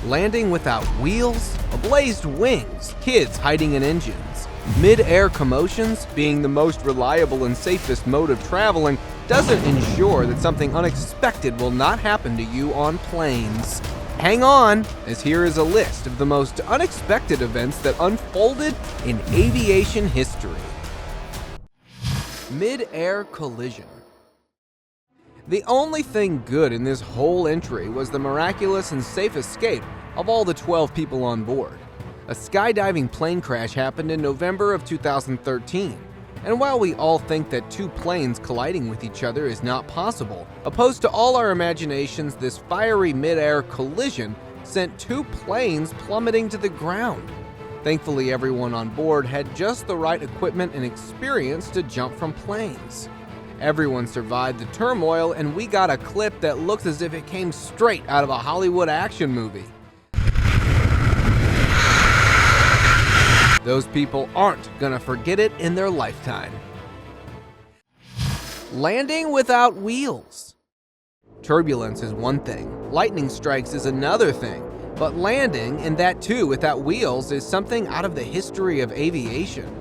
landing without wheels, ablazed wings, kids hiding in engines. Mid-air commotions, being the most reliable and safest mode of traveling, doesn't ensure that something unexpected will not happen to you on planes. Hang on, as here is a list of the most unexpected events that unfolded in aviation history. Mid-air collision. The only thing good in this whole entry was the miraculous and safe escape of all the 12 people on board. A skydiving plane crash happened in November of 2013. And while we all think that two planes colliding with each other is not possible, opposed to all our imaginations, this fiery mid-air collision sent two planes plummeting to the ground. Thankfully, everyone on board had just the right equipment and experience to jump from planes. Everyone survived the turmoil, and we got a clip that looks as if it came straight out of a Hollywood action movie. Those people aren't gonna forget it in their lifetime. Landing without wheels. Turbulence is one thing, lightning strikes is another thing, but landing, and that too without wheels, is something out of the history of aviation.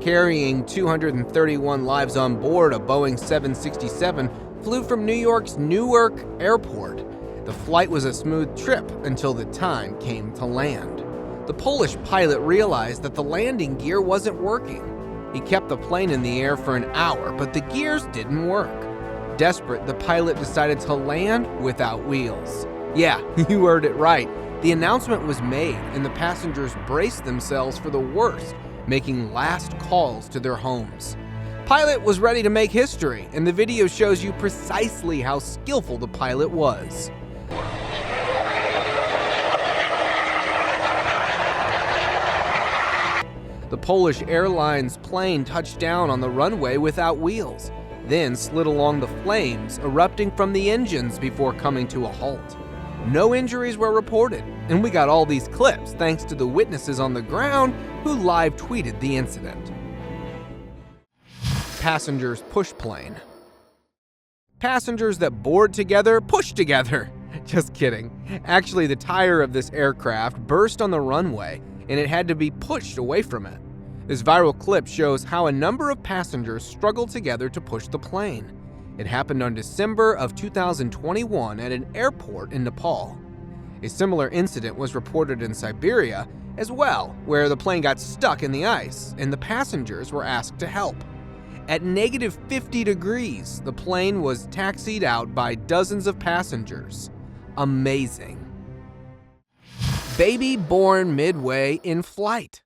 Carrying 231 lives on board, a Boeing 767 flew from New York's Newark Airport. The flight was a smooth trip until the time came to land. The Polish pilot realized that the landing gear wasn't working. He kept the plane in the air for an hour, but the gears didn't work. Desperate, the pilot decided to land without wheels. Yeah, you heard it right. The announcement was made, and the passengers braced themselves for the worst, making last calls to their homes. Pilot was ready to make history, and the video shows you precisely how skillful the pilot was. The Polish Airlines plane touched down on the runway without wheels, then slid along the flames, erupting from the engines before coming to a halt. No injuries were reported, and we got all these clips thanks to the witnesses on the ground who live tweeted the incident. Passengers push plane. Passengers that board together push together. Just kidding. Actually, the tire of this aircraft burst on the runway, and it had to be pushed away from it. This viral clip shows how a number of passengers struggled together to push the plane. It happened on December of 2021 at an airport in Nepal. A similar incident was reported in Siberia as well, where the plane got stuck in the ice and the passengers were asked to help. At -50 degrees, the plane was taxied out by dozens of passengers. Amazing. Baby born midway in flight.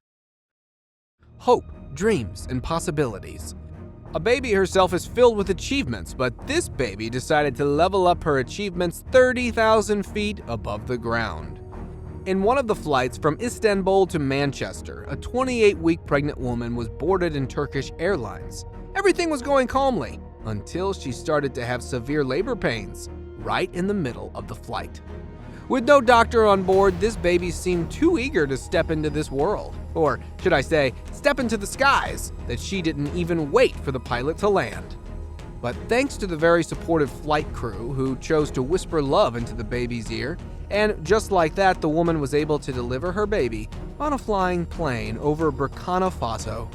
Hope, dreams, and possibilities. A baby herself is filled with achievements, but this baby decided to level up her achievements 30,000 feet above the ground. In one of the flights from Istanbul to Manchester, a 28-week pregnant woman was boarded in Turkish Airlines. Everything was going calmly until she started to have severe labor pains right in the middle of the flight. With no doctor on board, this baby seemed too eager to step into this world, or should I say, step into the skies, that she didn't even wait for the pilot to land. But thanks to the very supportive flight crew who chose to whisper love into the baby's ear, and just like that, the woman was able to deliver her baby on a flying plane over Burkina Faso.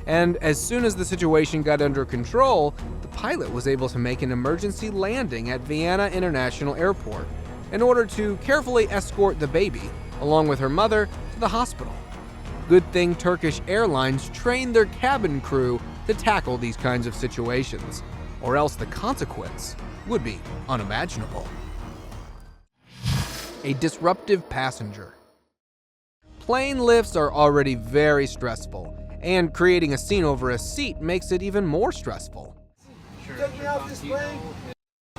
And as soon as the situation got under control, the pilot was able to make an emergency landing at Vienna International Airport in order to carefully escort the baby, along with her mother, to the hospital. Good thing Turkish Airlines trained their cabin crew to tackle these kinds of situations, or else the consequence would be unimaginable. A disruptive passenger. Plane lifts are already very stressful, and creating a scene over a seat makes it even more stressful. Take me off this plane,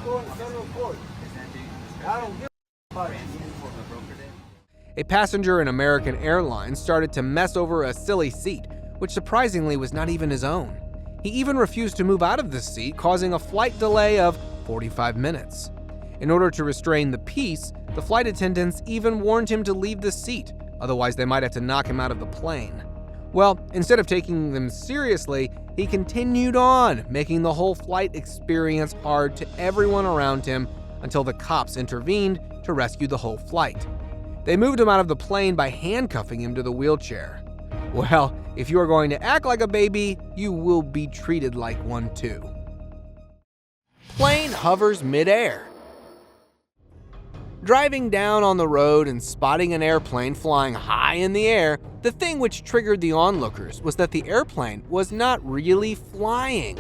go in federal court. I don't give a fuck. A passenger in American Airlines started to mess over a silly seat, which surprisingly was not even his own. He even refused to move out of the seat, causing a flight delay of 45 minutes. In order to restrain the peace, the flight attendants even warned him to leave the seat, otherwise they might have to knock him out of the plane. Well, instead of taking them seriously, he continued on, making the whole flight experience hard to everyone around him until the cops intervened to rescue the whole flight. They moved him out of the plane by handcuffing him to the wheelchair. Well, if you are going to act like a baby, you will be treated like one too. Plane hovers midair. Driving down on the road and spotting an airplane flying high in the air, the thing which triggered the onlookers was that the airplane was not really flying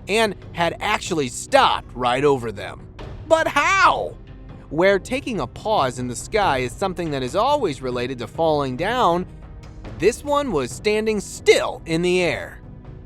and had actually stopped right over them. But how? Where taking a pause in the sky is something that is always related to falling down, this one was standing still in the air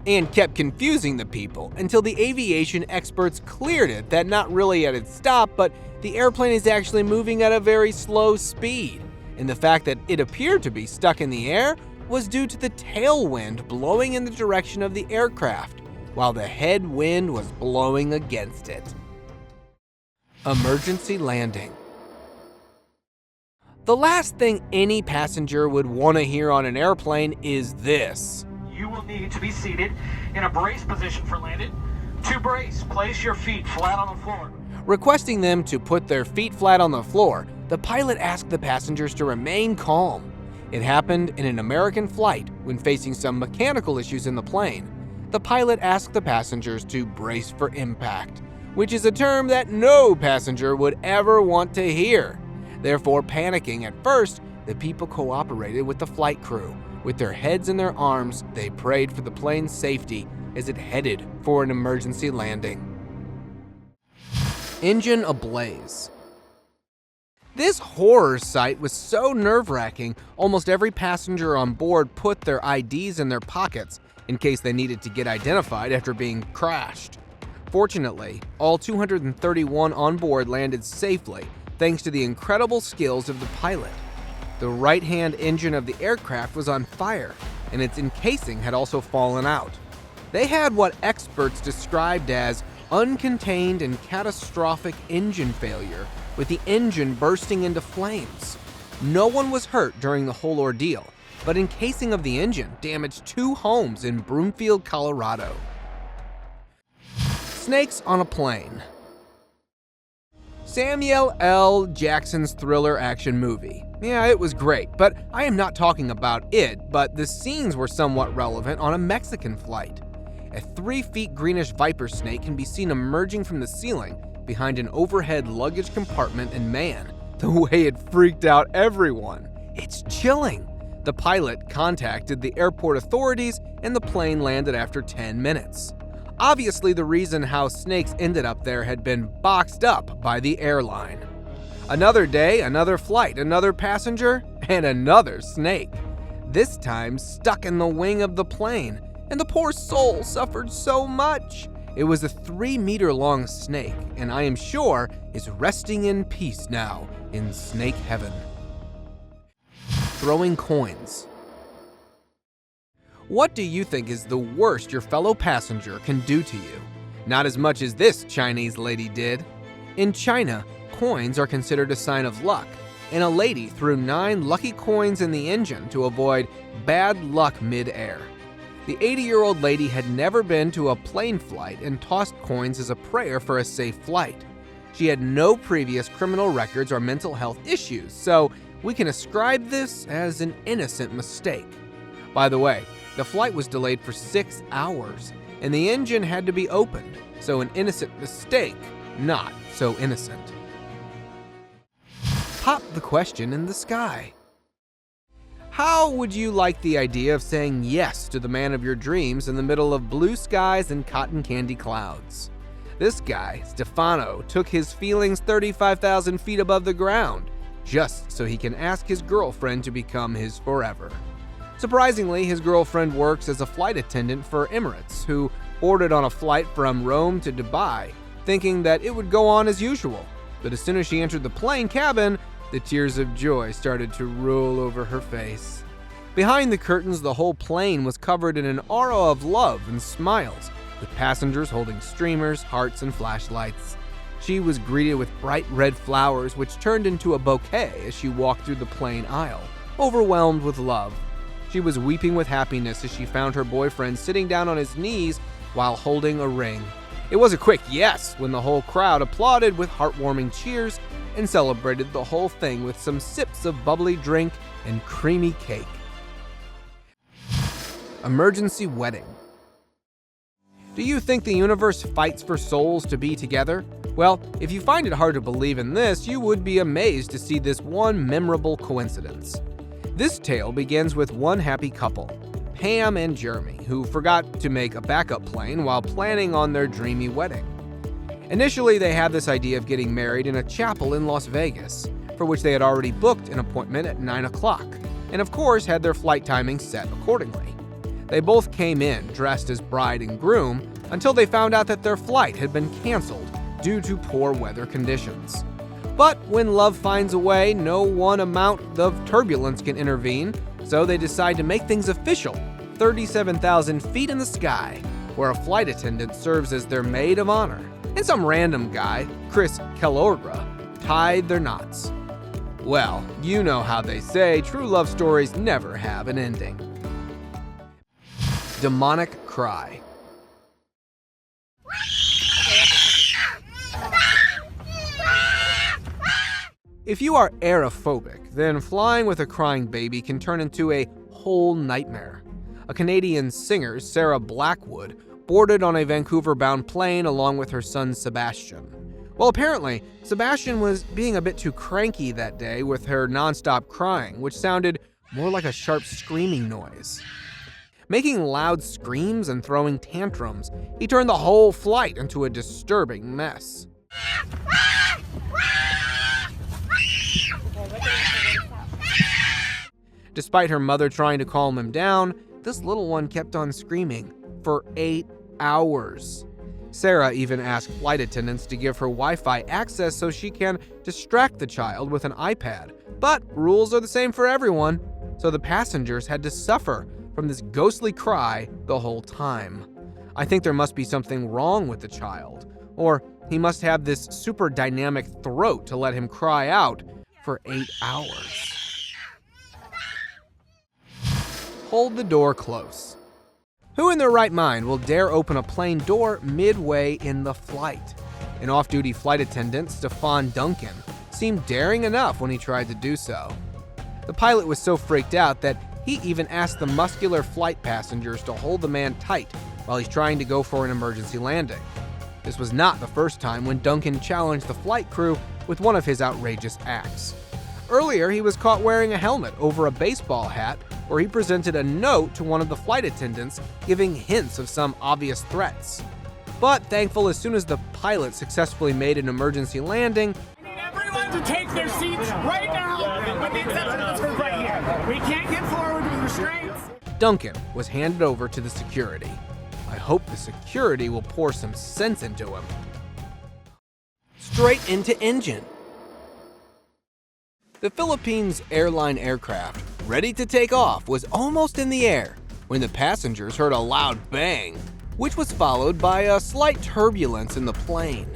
and kept confusing the people until the aviation experts cleared it that not really at its stop, but the airplane is actually moving at a very slow speed, and the fact that it appeared to be stuck in the air was due to the tailwind blowing in the direction of the aircraft, while the headwind was blowing against it. Emergency landing. The last thing any passenger would want to hear on an airplane is this. You will need to be seated in a brace position for landing. To brace, place your feet flat on the floor. Requesting them to put their feet flat on the floor, the pilot asked the passengers to remain calm. It happened in an American flight when facing some mechanical issues in the plane. The pilot asked the passengers to brace for impact, which is a term that no passenger would ever want to hear. Therefore, panicking at first, the people cooperated with the flight crew. With their heads in their arms, they prayed for the plane's safety as it headed for an emergency landing. Engine ablaze. This horror sight was so nerve-wracking, almost every passenger on board put their IDs in their pockets in case they needed to get identified after being crashed. Fortunately, all 231 on board landed safely thanks to the incredible skills of the pilot. The right-hand engine of the aircraft was on fire, and its encasing had also fallen out. They had what experts described as uncontained and catastrophic engine failure, with the engine bursting into flames. No one was hurt during the whole ordeal, but encasing of the engine damaged 2 homes in Broomfield, Colorado. Snakes on a plane. Samuel L. Jackson's thriller action movie. Yeah, it was great, but I am not talking about it, but the scenes were somewhat relevant on a Mexican flight. A 3-foot greenish viper snake can be seen emerging from the ceiling behind an overhead luggage compartment, and man, the way it freaked out everyone. It's chilling. The pilot contacted the airport authorities and the plane landed after 10 minutes. Obviously, the reason how snakes ended up there had been boxed up by the airline. Another day, another flight, another passenger, and another snake. This time stuck in the wing of the plane, and the poor soul suffered so much. It was a 3-meter-long snake, and I am sure is resting in peace now in snake heaven. Throwing coins. What do you think is the worst your fellow passenger can do to you? Not as much as this Chinese lady did. In China, coins are considered a sign of luck, and a lady threw 9 lucky coins in the engine to avoid bad luck mid-air. The 80-year-old lady had never been to a plane flight and tossed coins as a prayer for a safe flight. She had no previous criminal records or mental health issues, so we can ascribe this as an innocent mistake. By the way, the flight was delayed for 6 hours, and the engine had to be opened, so an innocent mistake, not so innocent. Pop the question in the sky. How would you like the idea of saying yes to the man of your dreams in the middle of blue skies and cotton candy clouds? This guy, Stefano, took his feelings 35,000 feet above the ground, just so he can ask his girlfriend to become his forever. Surprisingly, his girlfriend works as a flight attendant for Emirates, who boarded on a flight from Rome to Dubai, thinking that it would go on as usual. But as soon as she entered the plane cabin, the tears of joy started to roll over her face. Behind the curtains, the whole plane was covered in an aura of love and smiles, with passengers holding streamers, hearts, and flashlights. She was greeted with bright red flowers, which turned into a bouquet as she walked through the plane aisle, overwhelmed with love. She was weeping with happiness as she found her boyfriend sitting down on his knees while holding a ring. It was a quick yes when the whole crowd applauded with heartwarming cheers and celebrated the whole thing with some sips of bubbly drink and creamy cake. Emergency wedding. Do you think the universe fights for souls to be together? Well, if you find it hard to believe in this, you would be amazed to see this one memorable coincidence. This tale begins with one happy couple, Pam and Jeremy, who forgot to make a backup plane while planning on their dreamy wedding. Initially, they had this idea of getting married in a chapel in Las Vegas, for which they had already booked an appointment at 9 o'clock, and of course had their flight timing set accordingly. They both came in dressed as bride and groom until they found out that their flight had been canceled due to poor weather conditions. But when love finds a way, no one amount of turbulence can intervene, so they decide to make things official, 37,000 feet in the sky, where a flight attendant serves as their maid of honor, and some random guy, Chris Kelorgra, tied their knots. Well, you know how they say true love stories never have an ending. Demonic cry. If you are aerophobic, then flying with a crying baby can turn into a whole nightmare. A Canadian singer, Sarah Blackwood, boarded on a Vancouver-bound plane along with her son Sebastian. Well, apparently, Sebastian was being a bit too cranky that day with her nonstop crying, which sounded more like a sharp screaming noise. Making loud screams and throwing tantrums, he turned the whole flight into a disturbing mess. Despite her mother trying to calm him down, this little one kept on screaming for 8 hours. Sarah even asked flight attendants to give her Wi-Fi access so she can distract the child with an iPad. But rules are the same for everyone, so the passengers had to suffer from this ghostly cry the whole time. I think there must be something wrong with the child, or he must have this super dynamic throat to let him cry out for 8 hours. Hold the door close. Who in their right mind will dare open a plane door midway in the flight? An off-duty flight attendant, Stefan Duncan, seemed daring enough when he tried to do so. The pilot was so freaked out that he even asked the muscular flight passengers to hold the man tight while he's trying to go for an emergency landing. This was not the first time when Duncan challenged the flight crew with one of his outrageous acts. Earlier, he was caught wearing a helmet over a baseball hat where he presented a note to one of the flight attendants giving hints of some obvious threats. But thankful as soon as the pilot successfully made an emergency landing, I need everyone to take their seats right now, with the exception of this group right here. We can't get forward with restraints. Duncan was handed over to the security. I hope the security will pour some sense into him. Straight into engine. The Philippines airline aircraft, ready to take off, was almost in the air when the passengers heard a loud bang, which was followed by a slight turbulence in the plane.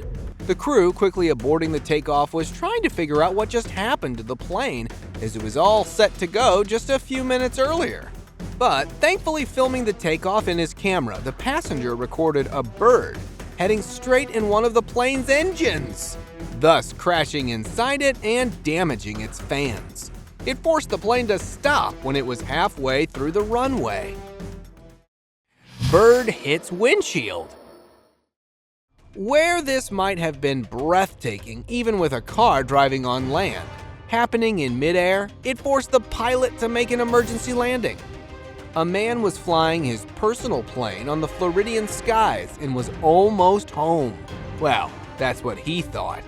The crew, quickly aborting the takeoff, was trying to figure out what just happened to the plane, as it was all set to go just a few minutes earlier. But thankfully, filming the takeoff in his camera, the passenger recorded a bird heading straight in one of the plane's engines, thus crashing inside it and damaging its fans. It forced the plane to stop when it was halfway through the runway. Bird hits windshield. Where this might have been breathtaking, even with a car driving on land, happening in midair, it forced the pilot to make an emergency landing. A man was flying his personal plane on the Floridian skies and was almost home. Well, that's what he thought.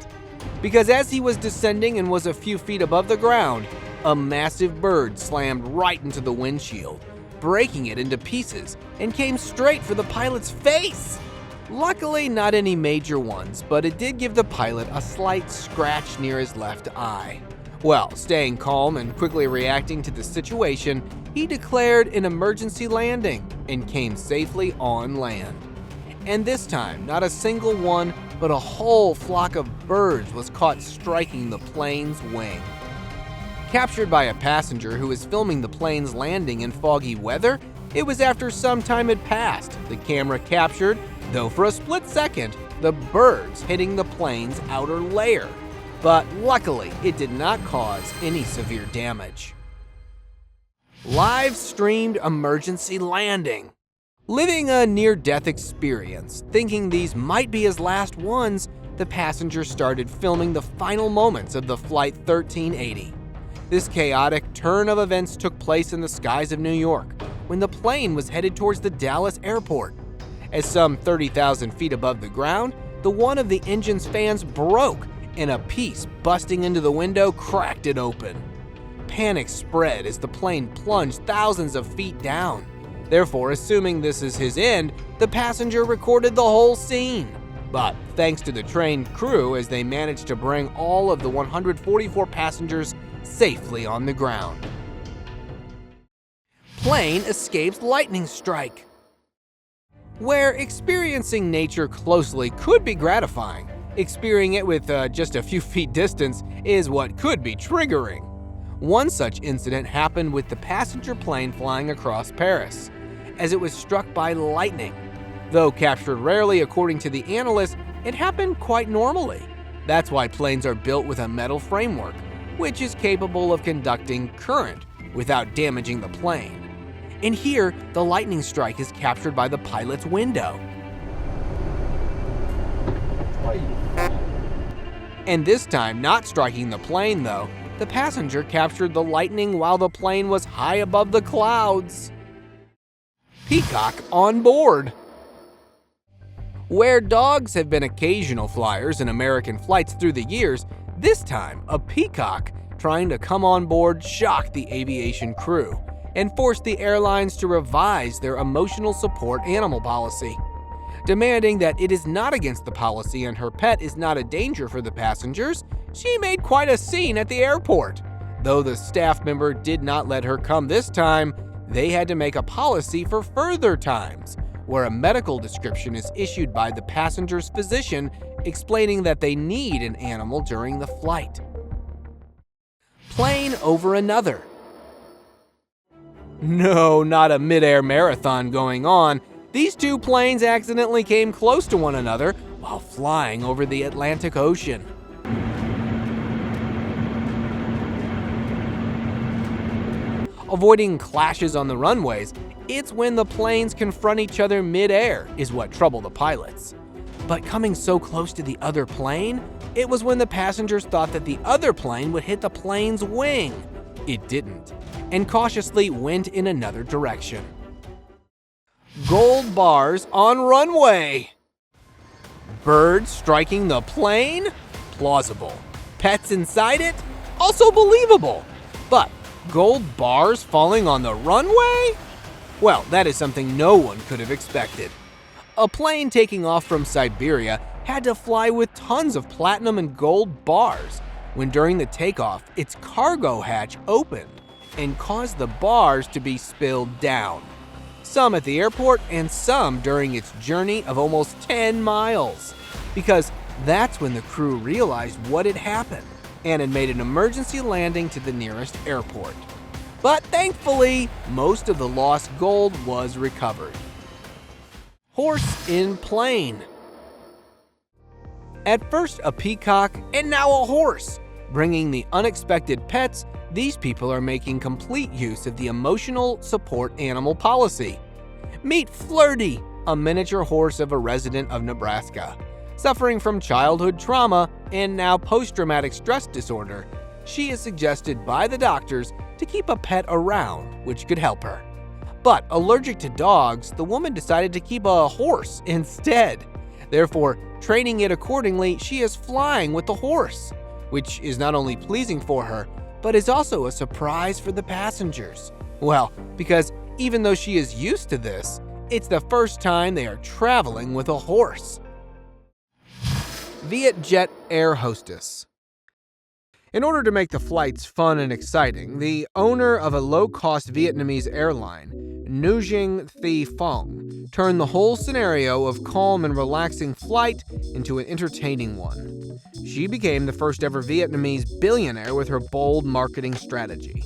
Because as he was descending and was a few feet above the ground, a massive bird slammed right into the windshield, breaking it into pieces, and came straight for the pilot's face. Luckily, not any major ones, but it did give the pilot a slight scratch near his left eye. Well, staying calm and quickly reacting to the situation, he declared an emergency landing and came safely on land. And this time, not a single one, but a whole flock of birds was caught striking the plane's wing. Captured by a passenger who was filming the plane's landing in foggy weather, it was after some time had passed. The camera captured though for a split second, the birds hitting the plane's outer layer. But luckily, it did not cause any severe damage. Live-streamed emergency landing. Living a near-death experience, thinking these might be his last ones, the passengers started filming the final moments of the Flight 1380. This chaotic turn of events took place in the skies of New York, when the plane was headed towards the Dallas airport. As some 30,000 feet above the ground, the one of the engine's fans broke, and a piece busting into the window cracked it open. Panic spread as the plane plunged thousands of feet down. Therefore, assuming this is his end, the passenger recorded the whole scene. But thanks to the trained crew, as they managed to bring all of the 144 passengers safely on the ground. Plane escapes lightning strike. Where experiencing nature closely could be gratifying, experiencing it with just a few feet distance is what could be triggering. One such incident happened with the passenger plane flying across Paris, as it was struck by lightning. Though captured rarely, according to the analysts, it happened quite normally. That's why planes are built with a metal framework, which is capable of conducting current without damaging the plane. And here, the lightning strike is captured by the pilot's window. And this time, not striking the plane though, the passenger captured the lightning while the plane was high above the clouds. Peacock on board. Where dogs have been occasional flyers in American flights through the years, this time a peacock trying to come on board shocked the aviation crew and forced the airlines to revise their emotional support animal policy, demanding that it is not against the policy and her pet is not a danger for the passengers. She made quite a scene at the airport. Though the staff member did not let her come this time, they had to make a policy for further times, where a medical description is issued by the passenger's physician explaining that they need an animal during the flight. Plane over another. No, not a mid-air marathon going on. These two planes accidentally came close to one another while flying over the Atlantic Ocean. Avoiding clashes on the runways, it's when the planes confront each other mid-air is what troubled the pilots. But coming so close to the other plane, it was when the passengers thought that the other plane would hit the plane's wing. It didn't, and cautiously went in another direction. Gold bars on runway. Birds striking the plane? Plausible. Pets inside it? Also believable. But gold bars falling on the runway? Well, that is something no one could have expected. A plane taking off from Siberia had to fly with tons of platinum and gold bars when during the takeoff, its cargo hatch opened and caused the bars to be spilled down. Some at the airport and some during its journey of almost 10 miles. Because that's when the crew realized what had happened and had made an emergency landing to the nearest airport. But thankfully, most of the lost gold was recovered. Horse in plane. At first a peacock and now a horse. Bringing the unexpected pets, these people are making complete use of the emotional support animal policy. Meet Flirty, a miniature horse of a resident of Nebraska. Suffering from childhood trauma and now post-traumatic stress disorder, she is suggested by the doctors to keep a pet around, which could help her. But allergic to dogs, the woman decided to keep a horse instead. Therefore, training it accordingly, she is flying with the horse, which is not only pleasing for her, but is also a surprise for the passengers. Well, because even though she is used to this, it's the first time they are traveling with a horse. VIETJET air hostess. In order to make the flights fun and exciting, the owner of a low-cost Vietnamese airline Nujing Thi Fong, turned the whole scenario of calm and relaxing flight into an entertaining one. She became the first ever Vietnamese billionaire with her bold marketing strategy.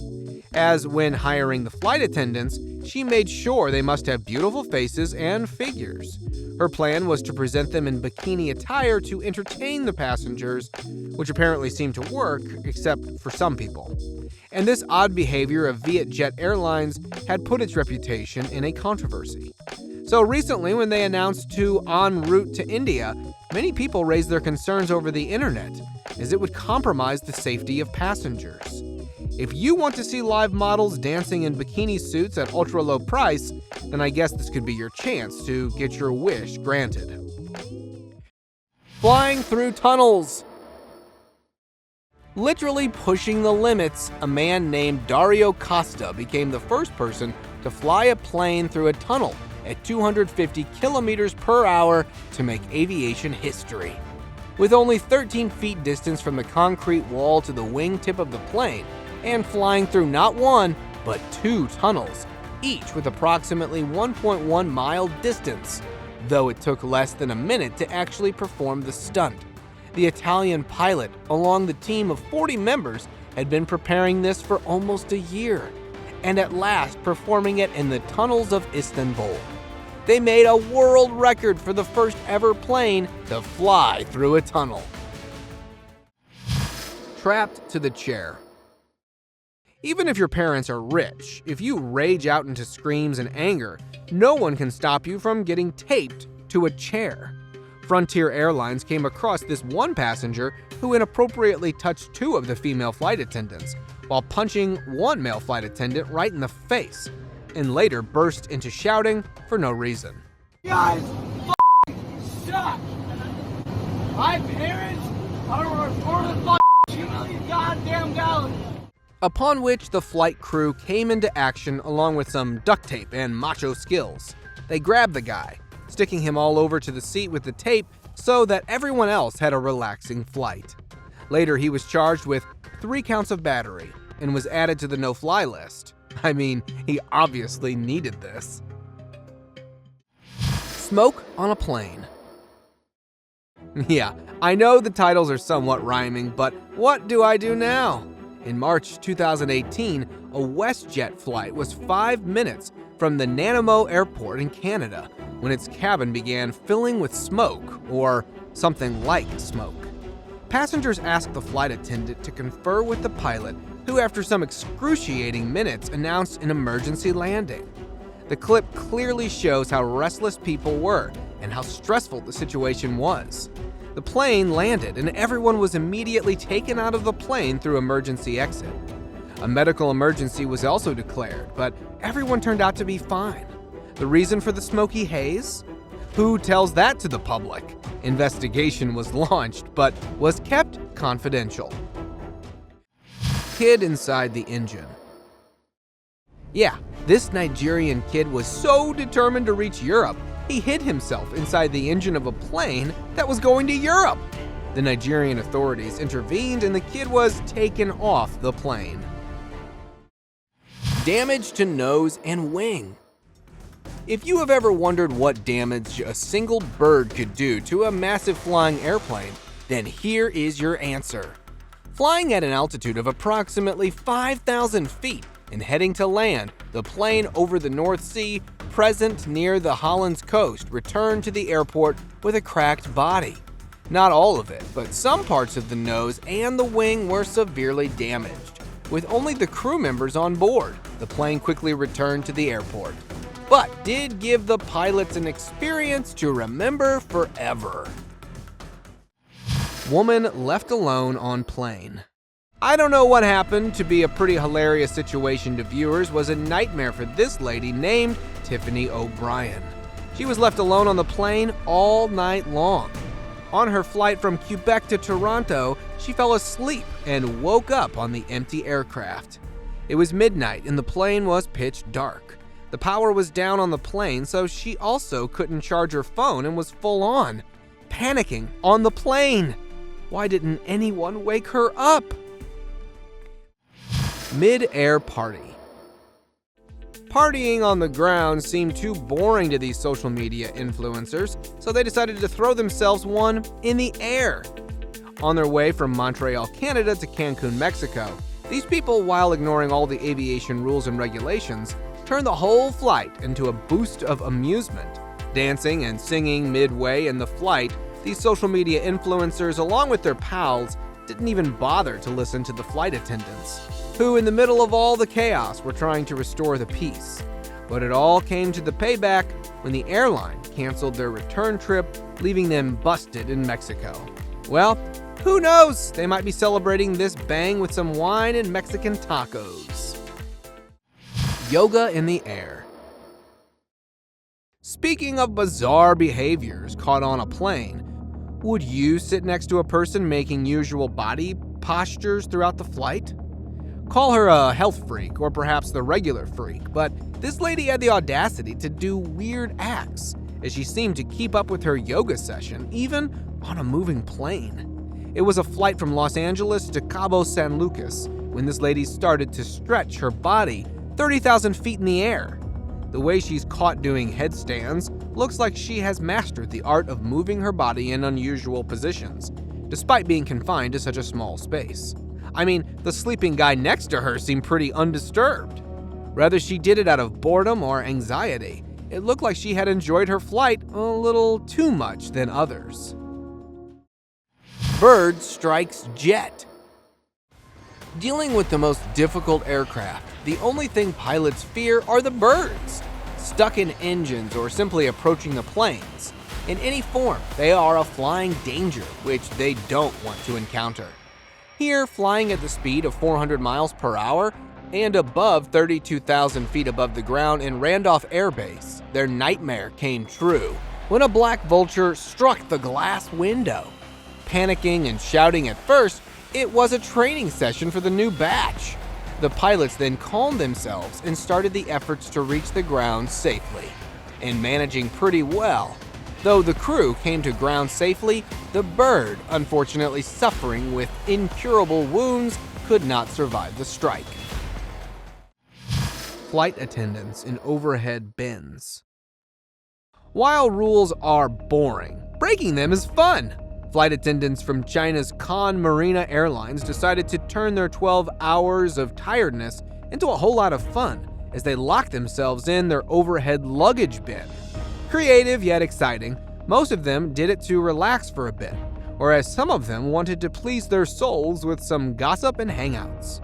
As when hiring the flight attendants, she made sure they must have beautiful faces and figures. Her plan was to present them in bikini attire to entertain the passengers, which apparently seemed to work, except for some people. And this odd behavior of VIETJET Airlines had put its reputation in a controversy. So recently, when they announced to en route to India, many people raised their concerns over the internet, as it would compromise the safety of passengers. If you want to see live models dancing in bikini suits at ultra-low price, then I guess this could be your chance to get your wish granted. Flying through tunnels. Literally pushing the limits, a man named Dario Costa became the first person to fly a plane through a tunnel at 250 kilometers per hour to make aviation history. With only 13 feet distance from the concrete wall to the wingtip of the plane, and flying through not one, but 2 tunnels, each with approximately 1.1 mile distance, though it took less than a minute to actually perform the stunt. The Italian pilot, along the team of 40 members, had been preparing this for almost a year, and at last performing it in the tunnels of Istanbul. They made a world record for the first ever plane to fly through a tunnel. Trapped to the chair. Even if your parents are rich, if you rage out into screams and anger, no one can stop you from getting taped to a chair. Frontier Airlines came across this one passenger who inappropriately touched 2 of the female flight attendants, while punching one male flight attendant right in the face, and later burst into shouting for no reason. You guys suck! My parents are worth $2 million goddamn dollars! Upon which the flight crew came into action along with some duct tape and macho skills. They grabbed the guy, sticking him all over to the seat with the tape so that everyone else had a relaxing flight. Later, he was charged with 3 counts of battery and was added to the no-fly list. I mean, he obviously needed this. Smoke on a plane. Yeah, I know the titles are somewhat rhyming, but what do I do now? In March 2018, a WestJet flight was 5 minutes from the Nanaimo Airport in Canada when its cabin began filling with smoke, or something like smoke. Passengers asked the flight attendant to confer with the pilot, who after some excruciating minutes announced an emergency landing. The clip clearly shows how restless people were and how stressful the situation was. The plane landed and everyone was immediately taken out of the plane through emergency exit. A medical emergency was also declared, but everyone turned out to be fine. The reason for the smoky haze? Who tells that to the public? Investigation was launched, but was kept confidential. Kid inside the engine. Yeah, this Nigerian kid was so determined to reach Europe, he hid himself inside the engine of a plane that was going to Europe. The Nigerian authorities intervened and the kid was taken off the plane. Damage to nose and wing. If you have ever wondered what damage a single bird could do to a massive flying airplane, then here is your answer. Flying at an altitude of approximately 5,000 feet and heading to land, the plane over the North Sea, present near the Hollands coast, returned to the airport with a cracked body. Not all of it, but some parts of the nose and the wing were severely damaged. With only the crew members on board, the plane quickly returned to the airport, but did give the pilots an experience to remember forever. Woman left alone on plane. I don't know what happened to be a pretty hilarious situation to viewers was a nightmare for this lady named Tiffany O'Brien. She was left alone on the plane all night long. On her flight from Quebec to Toronto, she fell asleep and woke up on the empty aircraft. It was midnight and the plane was pitch dark. The power was down on the plane, so she also couldn't charge her phone and was full on. Panicking on the plane. Why didn't anyone wake her up? Mid-air party. Partying on the ground seemed too boring to these social media influencers, so they decided to throw themselves one in the air. On their way from Montreal, Canada to Cancun, Mexico, these people, while ignoring all the aviation rules and regulations, turned the whole flight into a boost of amusement. Dancing and singing midway in the flight, these social media influencers, along with their pals, didn't even bother to listen to the flight attendants, who in the middle of all the chaos were trying to restore the peace. But it all came to the payback when the airline canceled their return trip, leaving them busted in Mexico. Well, who knows? They might be celebrating this bang with some wine and Mexican tacos. Yoga in the air. Speaking of bizarre behaviors caught on a plane, would you sit next to a person making usual body postures throughout the flight? Call her a health freak or perhaps the regular freak, but this lady had the audacity to do weird acts as she seemed to keep up with her yoga session, even on a moving plane. It was a flight from Los Angeles to Cabo San Lucas when this lady started to stretch her body 30,000 feet in the air. The way she's caught doing headstands looks like she has mastered the art of moving her body in unusual positions, despite being confined to such a small space. I mean, the sleeping guy next to her seemed pretty undisturbed. Whether she did it out of boredom or anxiety, it looked like she had enjoyed her flight a little too much than others. Bird strikes jet. Dealing with the most difficult aircraft, the only thing pilots fear are the birds. Stuck in engines or simply approaching the planes. In any form, they are a flying danger, which they don't want to encounter. Here, flying at the speed of 400 miles per hour and above 32,000 feet above the ground in Randolph Air Base, their nightmare came true when a black vulture struck the glass window. Panicking and shouting at first, it was a training session for the new batch. The pilots then calmed themselves and started the efforts to reach the ground safely, and managing pretty well. Though the crew came to ground safely, the bird, unfortunately suffering with incurable wounds, could not survive the strike. Flight attendants in overhead bins. While rules are boring, breaking them is fun. Flight attendants from China's Con Marina Airlines decided to turn their 12 hours of tiredness into a whole lot of fun as they locked themselves in their overhead luggage bin. Creative yet exciting, most of them did it to relax for a bit, whereas some of them wanted to please their souls with some gossip and hangouts.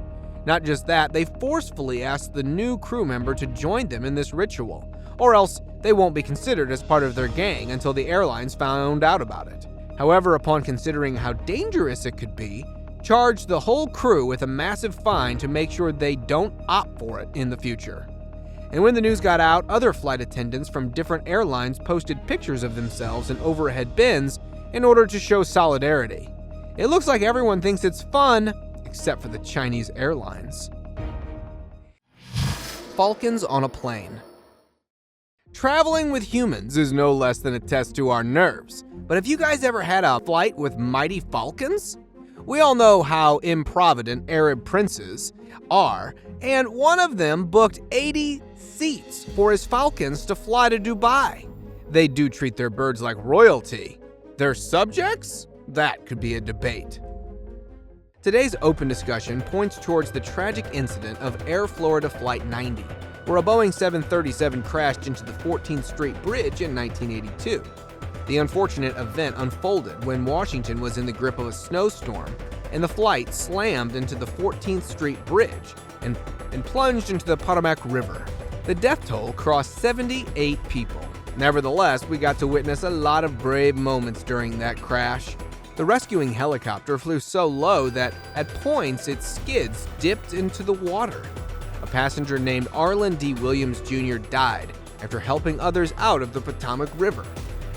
Not just that, they forcefully asked the new crew member to join them in this ritual, or else they won't be considered as part of their gang until the airlines found out about it. However, upon considering how dangerous it could be, charged the whole crew with a massive fine to make sure they don't opt for it in the future. And when the news got out, other flight attendants from different airlines posted pictures of themselves in overhead bins in order to show solidarity. It looks like everyone thinks it's fun, except for the Chinese airlines. Falcons on a plane. Traveling with humans is no less than a test to our nerves, but have you guys ever had a flight with mighty falcons? We all know how improvident Arab princes are, and one of them booked 80 seats for his falcons to fly to Dubai. They do treat their birds like royalty. Their subjects? That could be a debate. Today's open discussion points towards the tragic incident of Air Florida Flight 90, where a Boeing 737 crashed into the 14th Street Bridge in 1982. The unfortunate event unfolded when Washington was in the grip of a snowstorm, and the flight slammed into the 14th Street Bridge and plunged into the Potomac River. The death toll crossed 78 people. Nevertheless, we got to witness a lot of brave moments during that crash. The rescuing helicopter flew so low that at points its skids dipped into the water. A passenger named Arlen D. Williams Jr. died after helping others out of the Potomac River.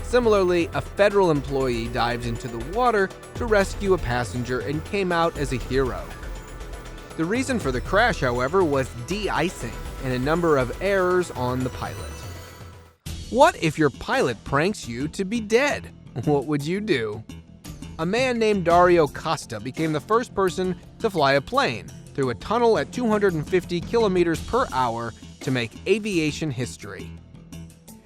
Similarly, a federal employee dived into the water to rescue a passenger and came out as a hero. The reason for the crash, however, was de-icing and a number of errors on the pilot. What if your pilot pranks you to be dead? What would you do? A man named Dario Costa became the first person to fly a plane through a tunnel at 250 kilometers per hour to make aviation history.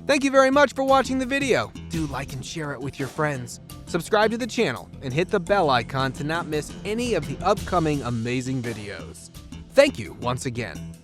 Thank you very much for watching the video. Do like and share it with your friends. Subscribe to the channel and hit the bell icon to not miss any of the upcoming amazing videos. Thank you once again.